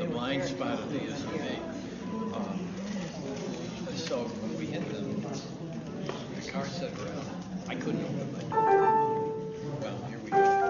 the blind spot of the SUV. So when we hit the car set around, I couldn't open my door. Well, here we go.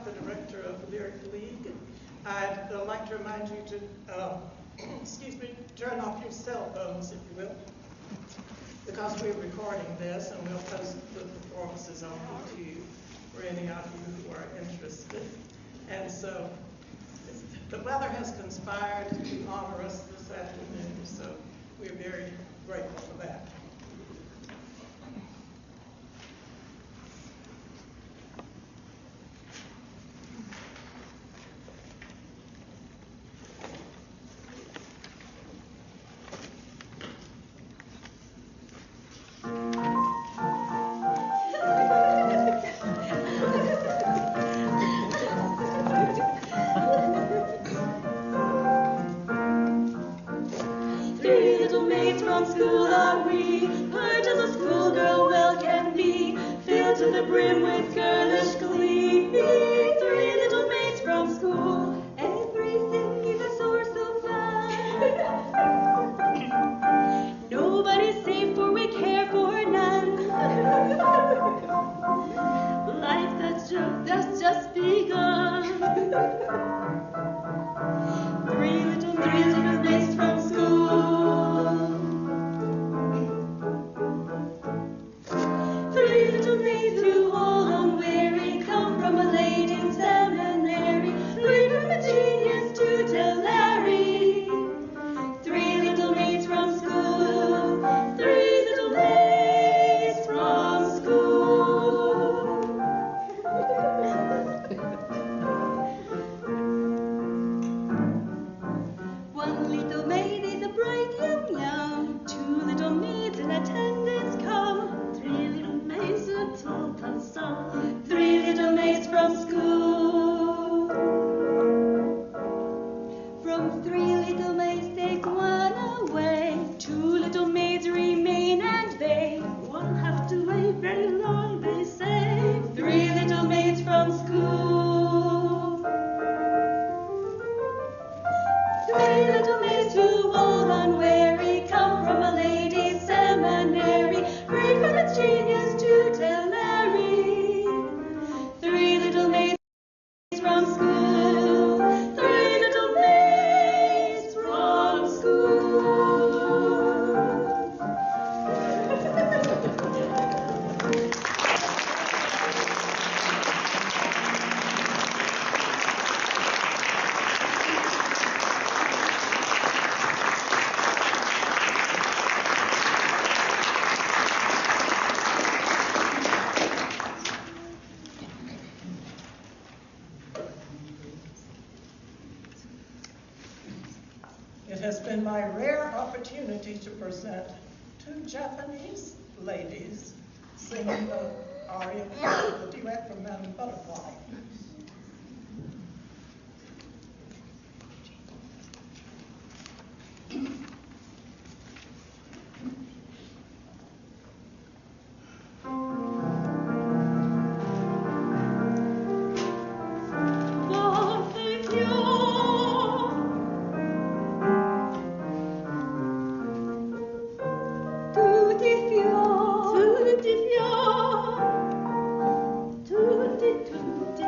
the director of the Lyric League. I'd like to remind you to, turn off your cell phones, if you will, because we're recording this and we'll post the performances on YouTube for any of you who are interested. And so the weather has conspired to honor us this afternoon, so we're very grateful for that. It has been my rare opportunity to present two Japanese ladies singing the aria, the duet from Madame Butterfly. Tutti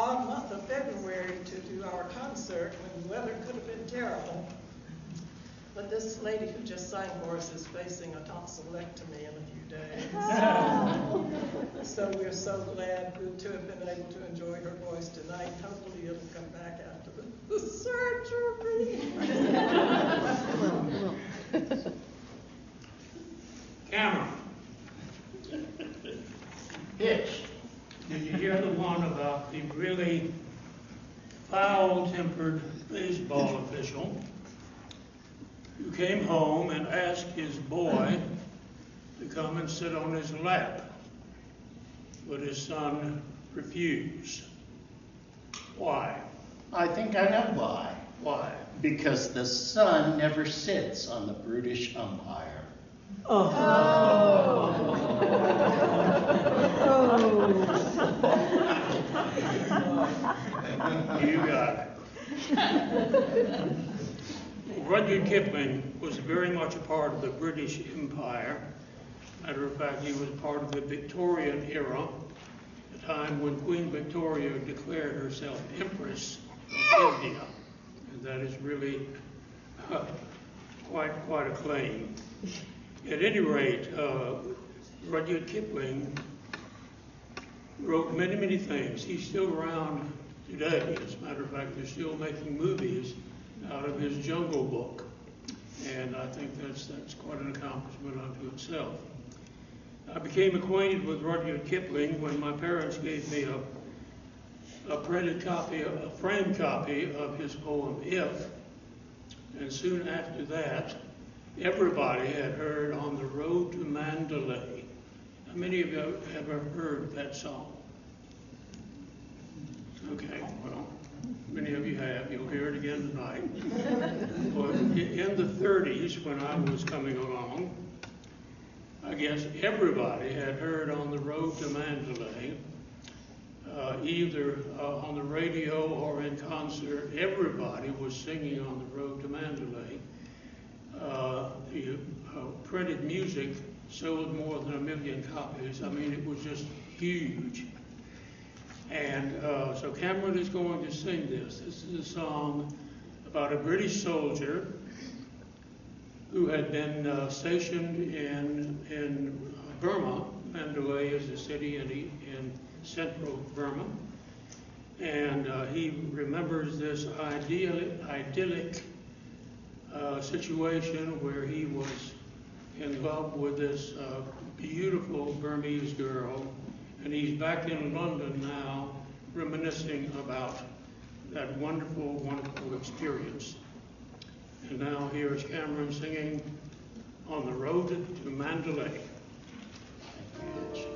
odd month of February to do our concert when the weather could have been terrible. But this lady who just sang for us is facing a tonsillectomy in a few days. So we're so glad to have been able to enjoy her voice tonight. Hopefully it'll come back after the surgery. Cameron. Hitch. Did you hear the one about the really foul-tempered baseball official who came home and asked his boy to come and sit on his lap, but his son refused? Why? I think I know why. Why? Because the son never sits on the brutish umpire. You got it. Rudyard Kipling was very much a part of the British Empire. Matter of fact, he was part of the Victorian era, a time when Queen Victoria declared herself Empress of India. And that is really quite a claim. At any rate, Rudyard Kipling wrote many things. He's still around today. As a matter of fact, they're still making movies out of his Jungle Book. And I think that's quite an accomplishment unto itself. I became acquainted with Rudyard Kipling when my parents gave me a printed copy, a framed copy of his poem, If. And soon after that, everybody had heard On the Road to Mandalay. How many of you have ever heard that song? Okay, well, many of you have. You'll hear it again tonight. Well, in the 30s, when I was coming along, I guess everybody had heard On the Road to Mandalay, either on the radio or in concert. Everybody was singing On the Road to Mandalay. The printed music sold more than 1 million copies. I mean, it was just huge. And so Cameron is going to sing this. This is a song about a British soldier who had been stationed in Burma. Mandalay is a city in central Burma. And he remembers this idyllic situation where he was in love with this beautiful Burmese girl, and he's back in London now reminiscing about that wonderful experience. And now here's Cameron singing On the Road to Mandalay. Thank you, Hitch.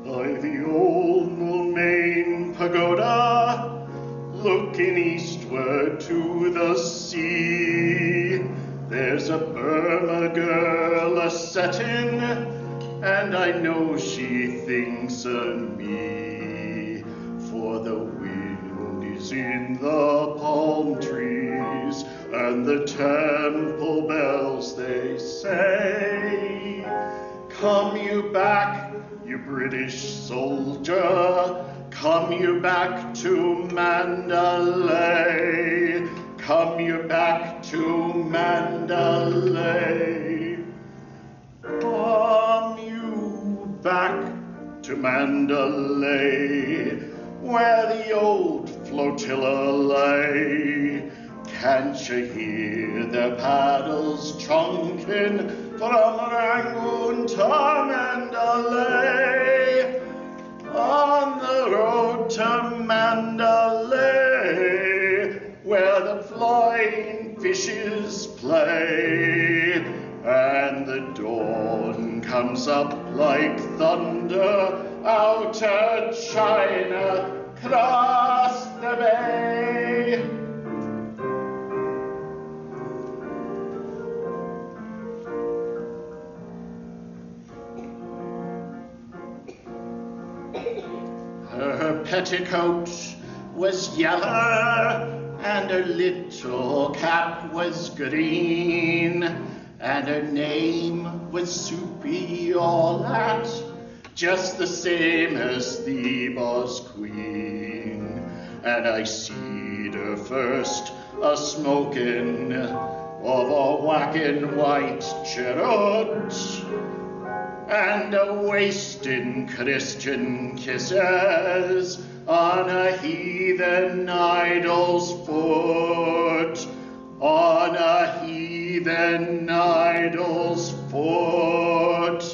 By the old Moulmein Pagoda, looking eastward to the sea, there's a Burma girl a-settin', and I know she thinks of me. For the wind is in the palm trees, and the temple bells they say, come you back, you British soldier, come you back to Mandalay, come you back to Mandalay, come you back to Mandalay, where the old flotilla lay. Can't you hear their paddles chunking from Rangoon to Mandalay? On the road to Mandalay, where the flying fishes play, and the dawn comes up like thunder out of China, across the bay. Her petticoat was yellow, and her little cap was green, and her name was Soupy all that, just the same as the boss queen. And I seed her first a-smoking of a whacking white cheroot, and a-wasting Christian kisses on a heathen idol's foot, on a heathen idol's foot.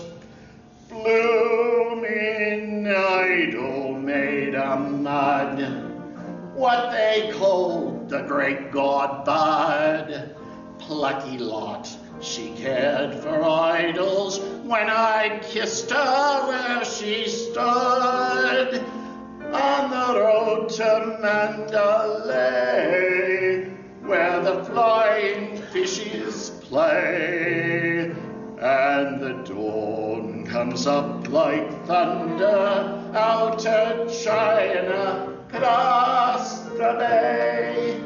Blooming idol made a mud, what they called the great god bud. Plucky lot, she cared for idols when I kissed her where she stood on the road to Mandalay, where the flying fishes play, and the dawn comes up like thunder out of China across the bay.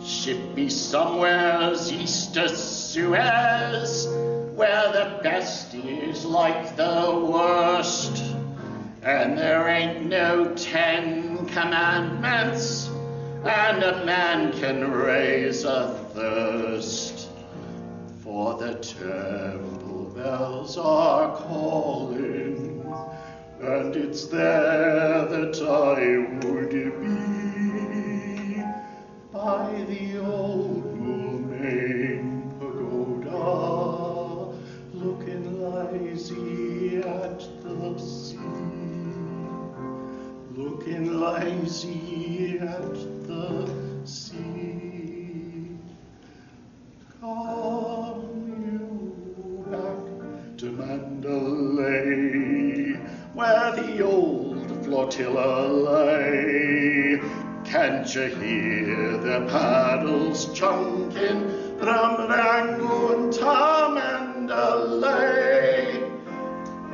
Ship me somewheres east of Suez, where the best is like the worst, and there ain't no 10 commandments, and a man can raise a thirst. For the temple bells are calling, and it's there that I would be, by the old Moulmein pagoda, looking lazy at the sea, looking lazy at the sea. Come you back to Mandalay, where the old flotilla lay. Can't you hear the paddles chunking from Rangoon to Mandalay?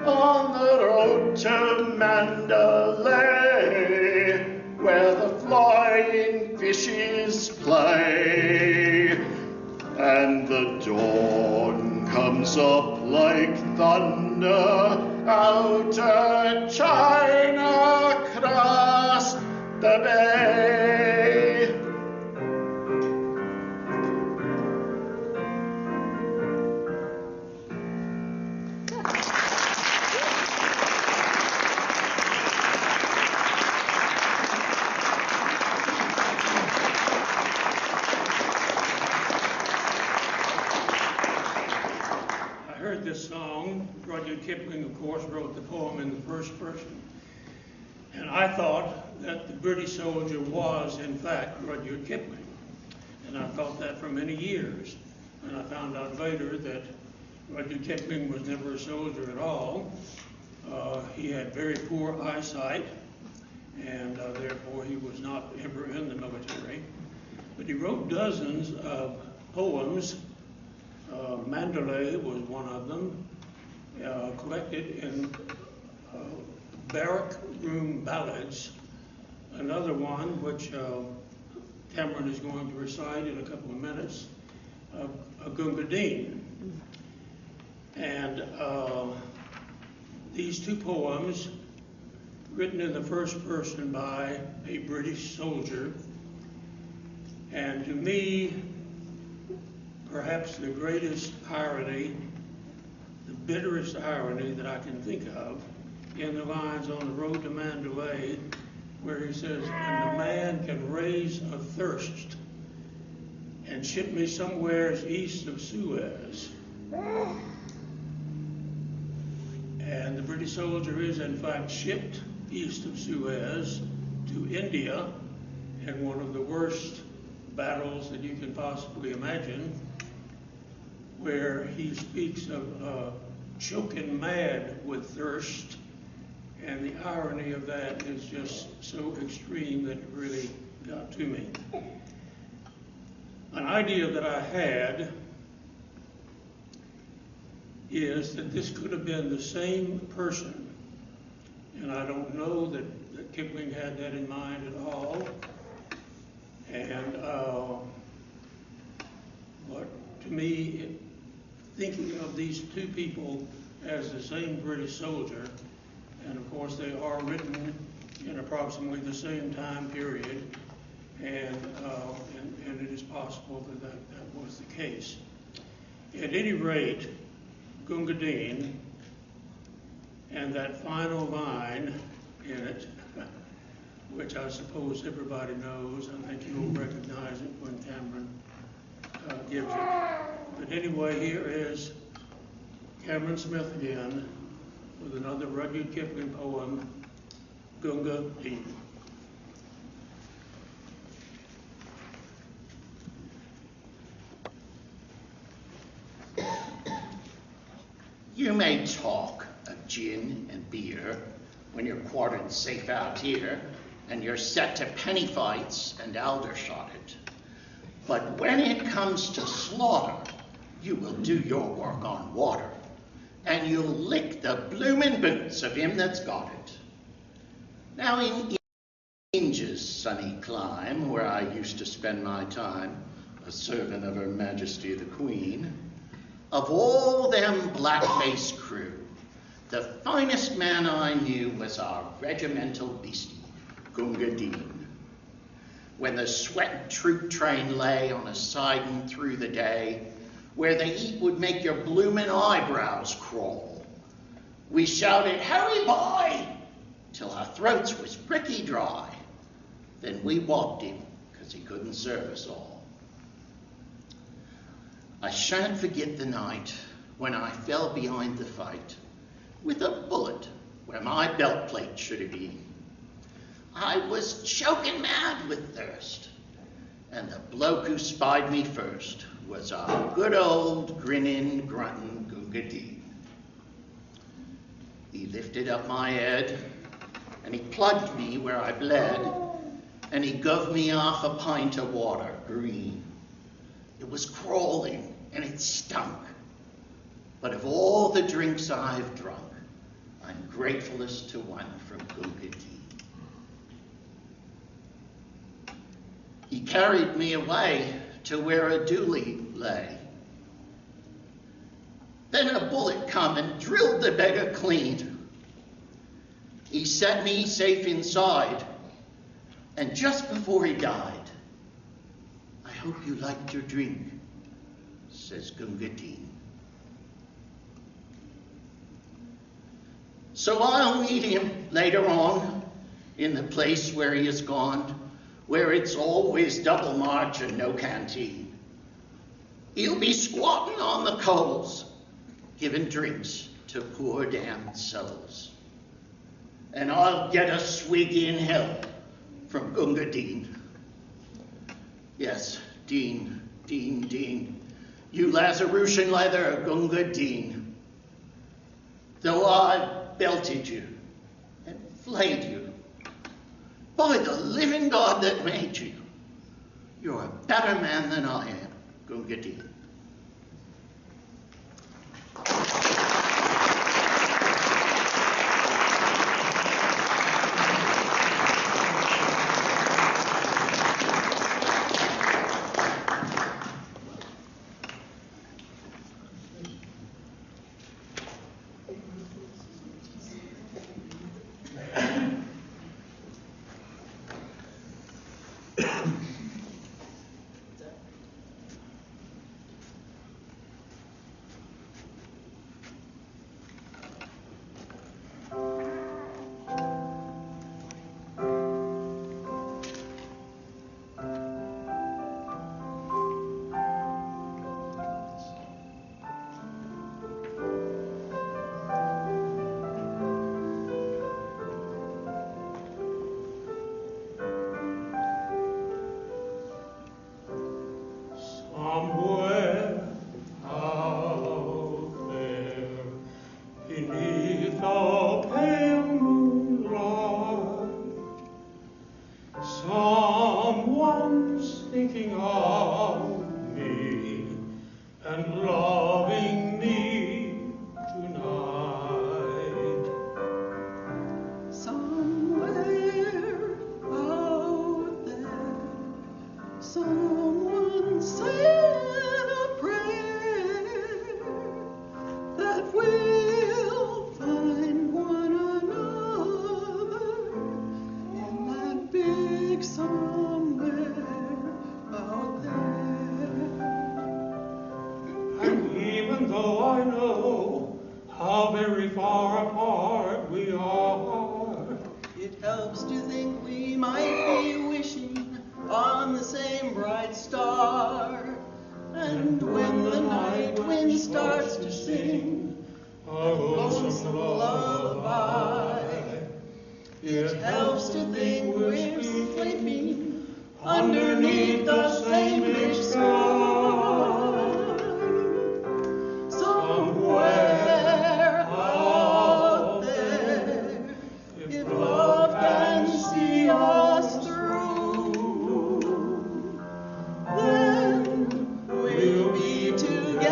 On the road to Mandalay, where the flying fishes play, and the dawn comes up like thunder out of China across the bay. I heard this song. Rudyard Kipling, of course, wrote the poem in the first person. And I thought that the British soldier was, in fact, Rudyard Kipling. And I thought that for many years. And I found out later that Rudyard Kipling was never a soldier at all. He had very poor eyesight, and therefore he was not ever in the military. But he wrote dozens of poems. Mandalay was one of them, collected in Barrack Room Ballads, another one which Cameron is going to recite in a couple of minutes, a Gungadeen. And these two poems, written in the first person by a British soldier, and to me, perhaps the greatest irony, the bitterest irony that I can think of, in the lines on the road to Mandalay, where he says, and the man can raise a thirst and ship me somewhere east of Suez. And the British soldier is in fact shipped east of Suez to India in one of the worst battles that you can possibly imagine, where he speaks of choking mad with thirst. And the irony of that is just so extreme that it really got to me. An idea that I had is that this could have been the same person. And I don't know that Kipling had that in mind at all. And, but to me, thinking of these two people as the same British soldier, and of course they are written in approximately the same time period, and it is possible that was the case. At any rate, Gunga Din and that final line in it, which I suppose everybody knows, I think you'll recognize it when Cameron gives it. But anyway, here is Cameron Smith again with another Rudyard Kipling poem, Gunga Din. You may talk of gin and beer when you're quartered safe out here and you're set to penny fights and aldershotted. But when it comes to slaughter, you will do your work on water, and you'll lick the bloomin' boots of him that's got it. Now in Inge's sunny clime, where I used to spend my time, a servant of Her Majesty the Queen, of all them black-faced crew, the finest man I knew was our regimental beastie, Gunga Din. When the sweat troop train lay on a siding through the day, where the heat would make your bloomin' eyebrows crawl, we shouted, "Hurry, boy!" till our throats was pricky dry. Then we whopped him, 'cause he couldn't serve us all. I shan't forget the night when I fell behind the fight with a bullet where my belt plate should have been. I was choking mad with thirst, and the bloke who spied me first was our good old grinning, grunting Gunga Din. He lifted up my head, and he plugged me where I bled, and he guv me half a pint of water, green. It was crawling, and it stunk. But of all the drinks I've drunk, I'm gratefulest to one from Gunga Din. He carried me away to where a dooley lay. Then a bullet come and drilled the beggar clean. He set me safe inside, and just before he died, "I hope you liked your drink," says Gunga Din. So I'll meet him later on in the place where he is gone, where it's always double march and no canteen. He'll be squatting on the coals, giving drinks to poor damned souls. And I'll get a swig in hell from Gunga Din. Yes, Din, Din, Din, you Lazarusian leather, Gunga Din. Though I've belted you and flayed you, by the living God that made you, you're a better man than I am, Gunga Din. helps to think we might be wishing on the same bright star. And when the night wind starts to sing a lonesome lullaby, it helps to think we're sleeping underneath the same big sky. Somewhere out there, if love can see us through, then we'll be together.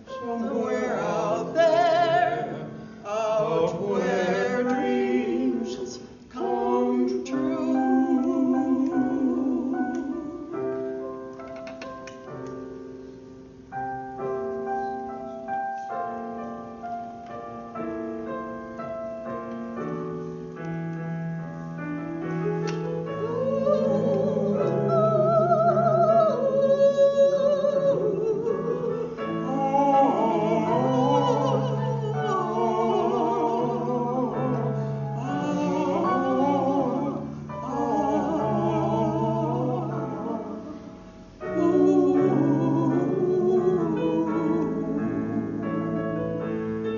Somewhere out there, out where dreams come true.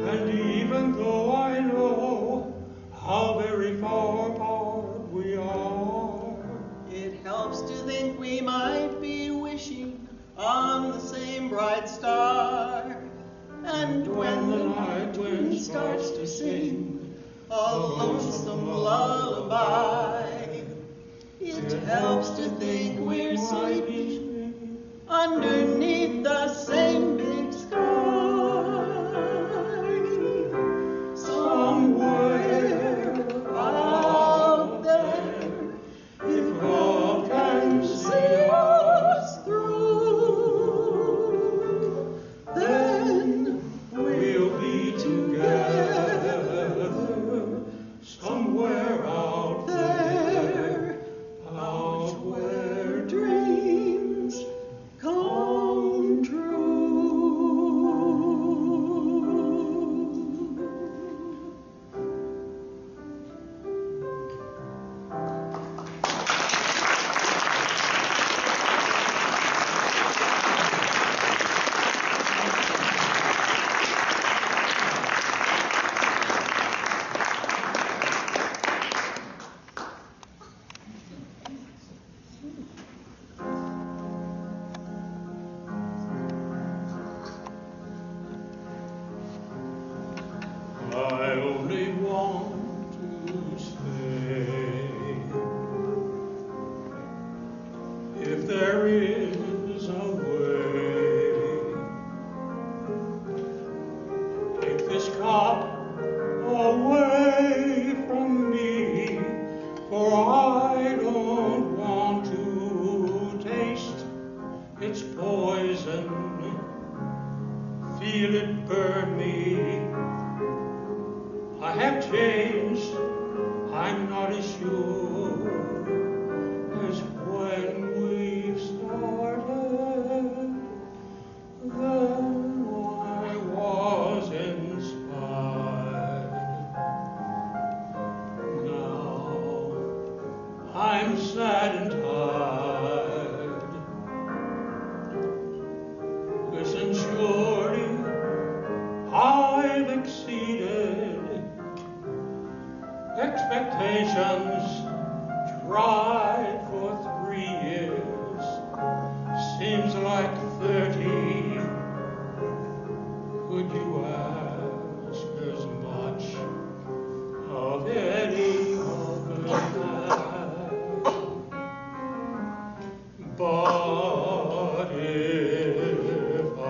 And even though I know how very far apart we are, It helps to think we might be wishing on the same bright star. And when the night wind starts to sing a lonesome lullaby, it helps to think we're sleeping underneath the same big sky. Somewhere out there, if love can see us through, then we'll be together. Somewhere out there, out where dreams come true. I only want to stay. If there is a way, take this cup away from me, for I don't want to taste its poison, feel it burn me. I have changed, I'm not as sure as when we started. Then I was inspired. Now I'm sad and tired. Listen, surely I've exceeded expectations, tried for 3 years, seems like 30. Could you ask as much of any other man? But if I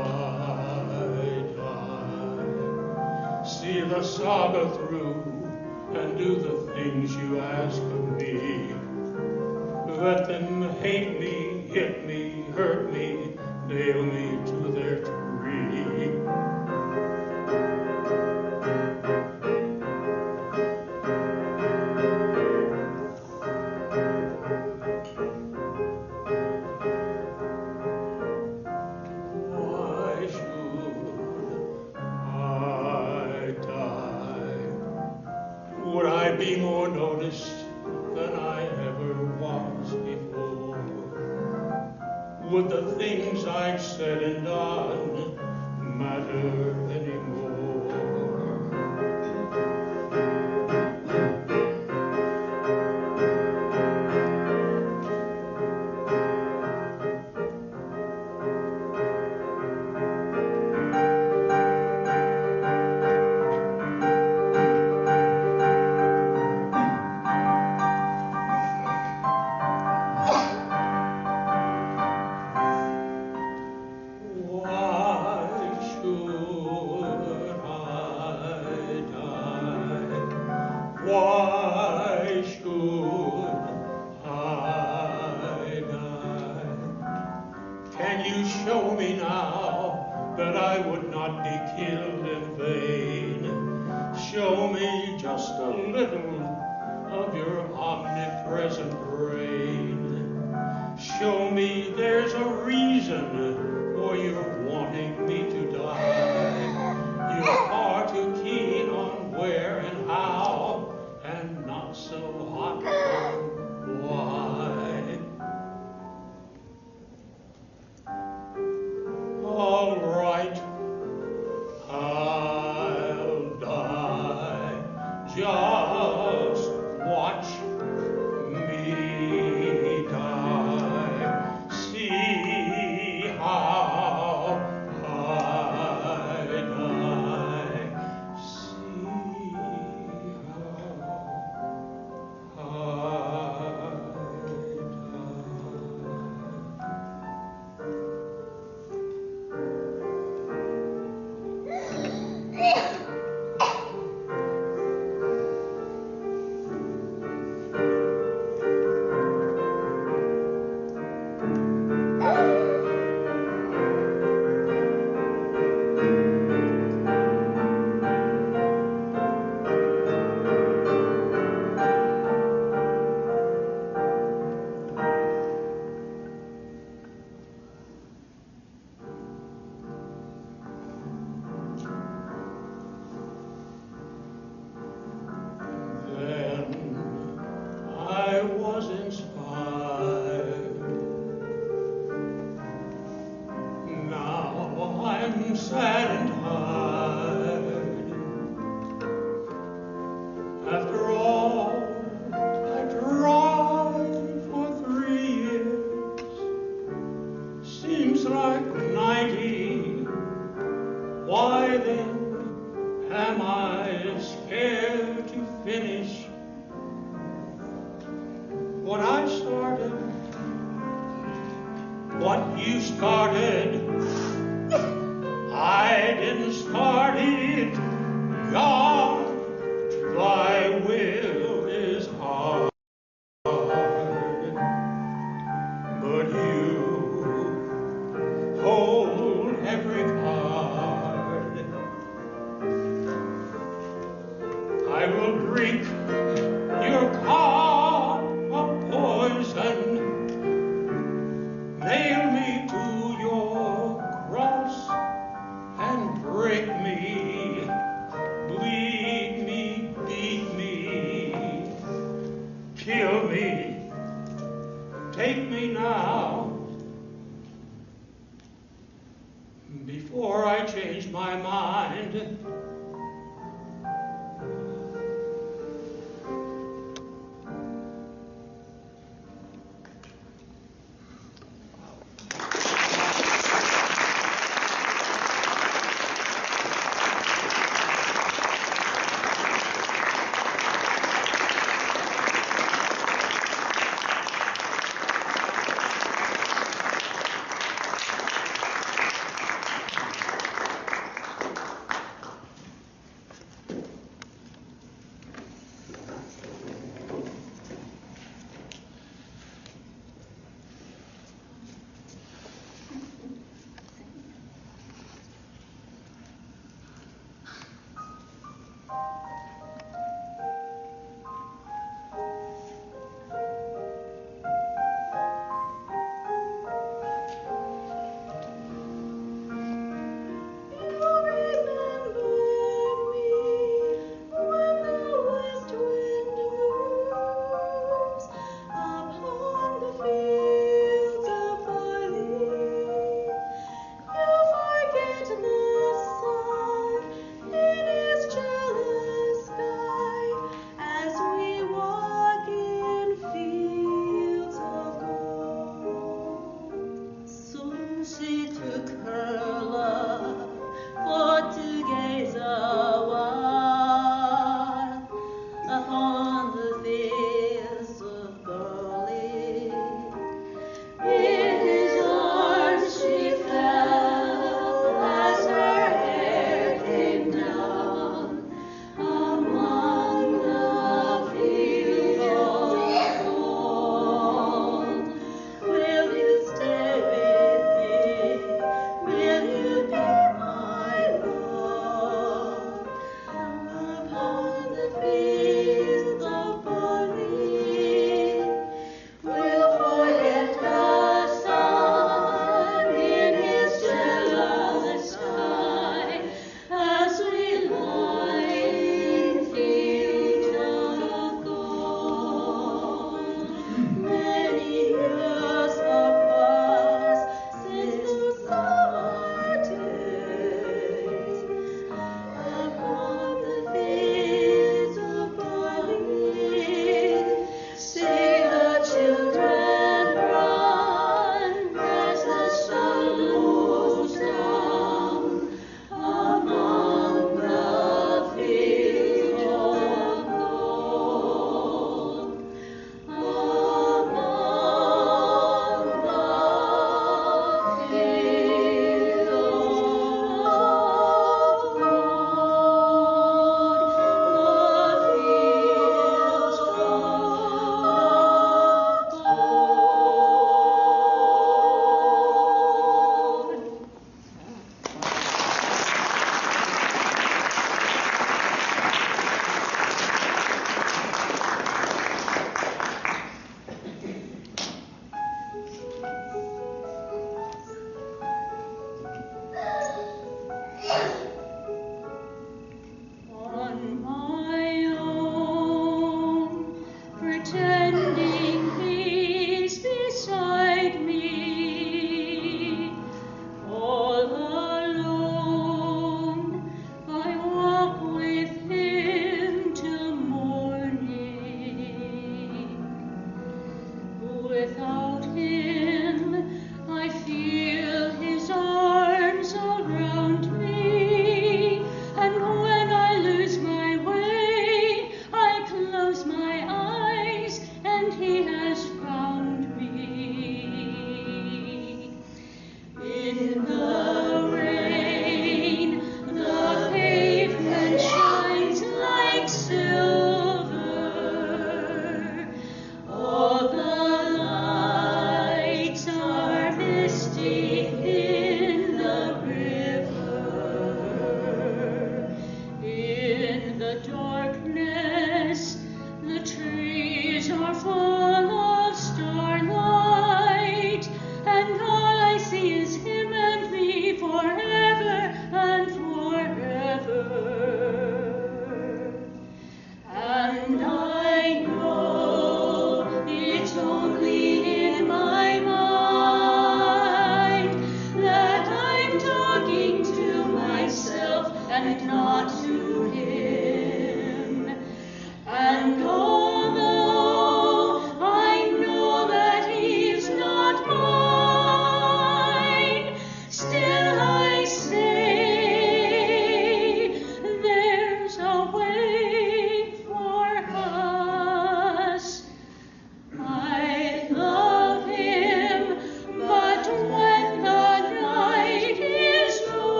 die, see the saga through and do the things you ask of me. Let them hate me, hit me, hurt me, nail me to their tree. Why should I die? Would I be be more noticed than I ever was before? Would the things I've said and done matter anymore? Why should I die? Can you show me now that I would not be killed in vain? Show me just a little of your omnipresent brain. Show me there's a reason for your wanting me to die. You're far too keen on where and how, and not so hot on why. All right, I'll die. Just watch me die. See how I die. See how I I was inspired. Now I'm sad and tired. After all I tried for 3 years, seems like 90. Why then am I scared to finish what I started? What you started, I didn't start it. God, thy will is hard, but you hold every card. I will drink your cup of poison, nail me to your cross and break me, bleed me, beat me, kill me, take me now, before I change my mind.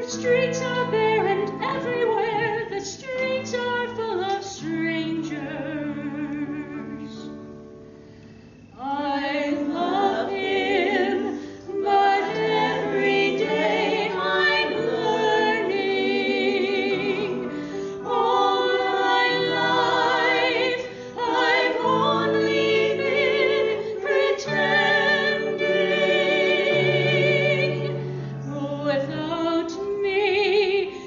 The streets are bare and everywhere the streets are full of strangers. I love him, but every day I'm learning. All my life I've only been pretending. Without me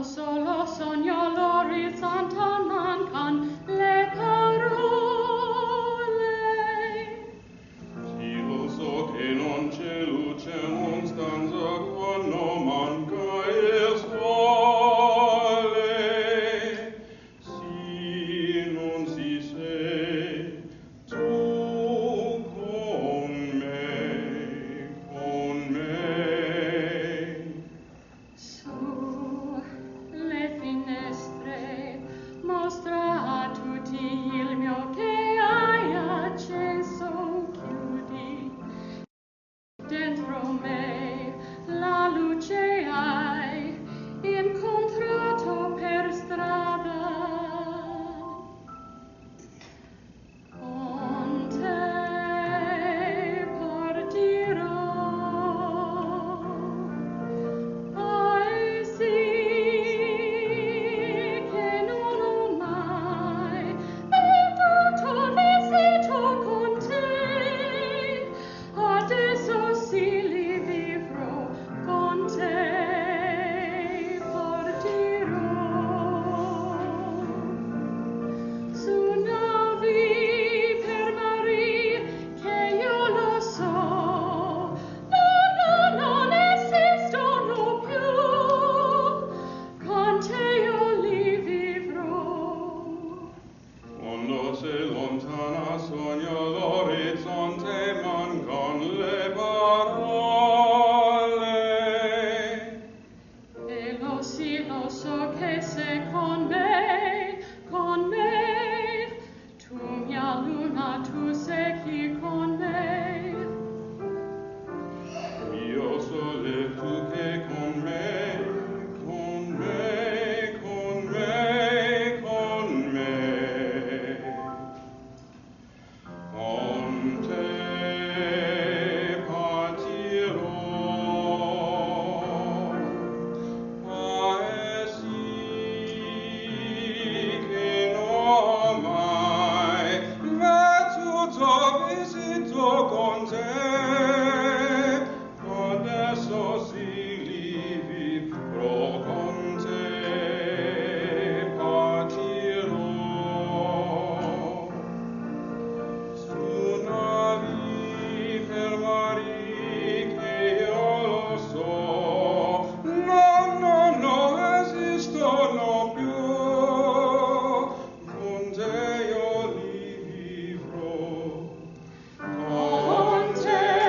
solo sogno l'orizzonte mancan le parole. Io so che non c'è luce, non stanza quando manca il sole. Sì, non si sei tu con me, con me. Su le finestre mostra a tutti il mio che hai acceso, chiudi dentro me la luce hai incontrato per strada. Con te partirò. Ai sì che non ho mai veduto l'esito con te, adesso sì li vivrò, con te partirò. Su navi per mari che io lo so, no, non esistono più, con te io li vivrò. Quando sei lontana sogno l'orizzonte, mancan le parole. E lo sì, lo so che sei con me, tu mia luna, tu sei qui con me. Io sole tu che con me, con me, con me, con me. Con te partirò. Ah, sì che non ho mai veduto visito con te, adesso sì li vivrò, con te partirò. Su navi per mari che io lo so, no, esistono più, con te io li vivrò, con te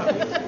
Well,